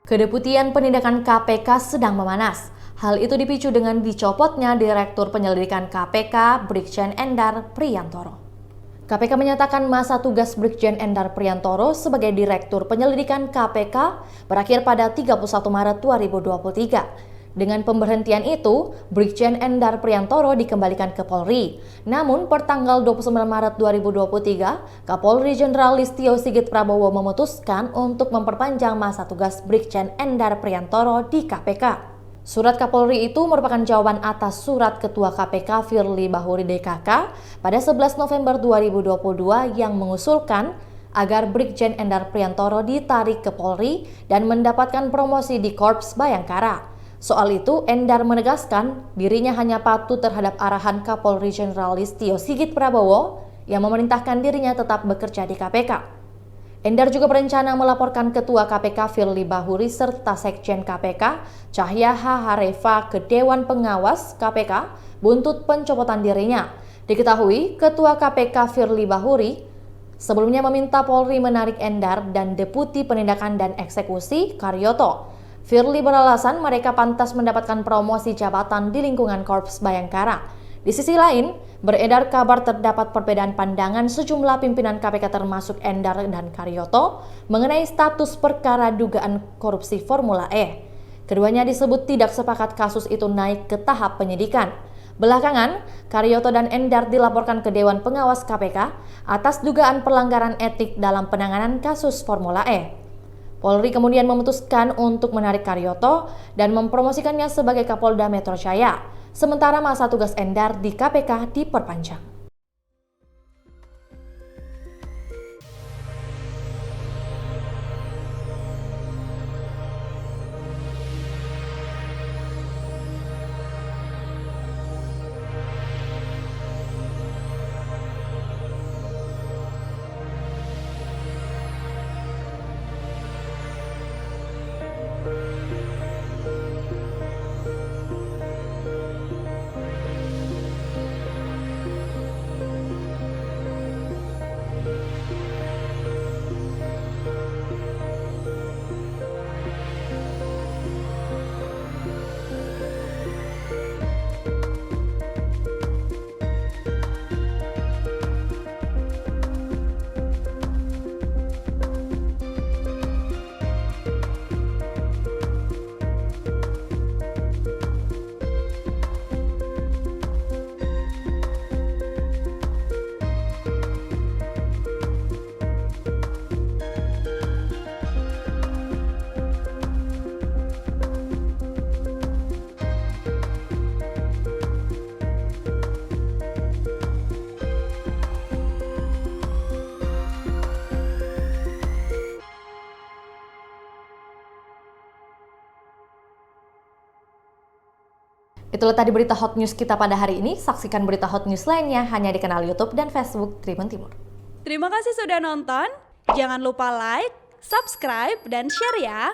Kedeputian Penindakan KPK sedang memanas. Hal itu dipicu dengan dicopotnya Direktur Penyelidikan KPK Brigjen Endar Priantoro. KPK menyatakan masa tugas Brigjen Endar Priantoro sebagai Direktur Penyelidikan KPK berakhir pada 31 Maret 2023. Dengan pemberhentian itu, Brigjen Endar Priantoro dikembalikan ke Polri. Namun, pertanggal 29 Maret 2023, Kapolri Jenderal Listio Sigit Prabowo memutuskan untuk memperpanjang masa tugas Brigjen Endar Priantoro di KPK. Surat Kapolri itu merupakan jawaban atas surat Ketua KPK Firly Bahuri DKK pada 11 November 2022 yang mengusulkan agar Brigjen Endar Priantoro ditarik ke Polri dan mendapatkan promosi di Korps Bayangkara. Soal itu, Endar menegaskan dirinya hanya patuh terhadap arahan Kapolri Jenderal Listio Sigit Prabowo yang memerintahkan dirinya tetap bekerja di KPK. Endar juga berencana melaporkan Ketua KPK Firly Bahuri serta Sekjen KPK Cahya Hahareva ke Dewan Pengawas KPK buntut pencopotan dirinya. Diketahui, Ketua KPK Firly Bahuri sebelumnya meminta Polri menarik Endar dan Deputi Penindakan dan Eksekusi Karyoto. Firly beralasan mereka pantas mendapatkan promosi jabatan di lingkungan Korps Bayangkara. Di sisi lain, beredar kabar terdapat perbedaan pandangan sejumlah pimpinan KPK termasuk Endar dan Karyoto mengenai status perkara dugaan korupsi Formula E. Keduanya disebut tidak sepakat kasus itu naik ke tahap penyidikan. Belakangan, Karyoto dan Endar dilaporkan ke Dewan Pengawas KPK atas dugaan pelanggaran etik dalam penanganan kasus Formula E. Polri kemudian memutuskan untuk menarik Karyoto dan mempromosikannya sebagai Kapolda Metro Jaya, sementara masa tugas Endar di KPK diperpanjang. Itulah tadi berita hot news kita pada hari ini. Saksikan berita hot news lainnya hanya di kanal YouTube dan Facebook Tribun Timur. Terima kasih sudah nonton. Jangan lupa like, subscribe, dan share ya.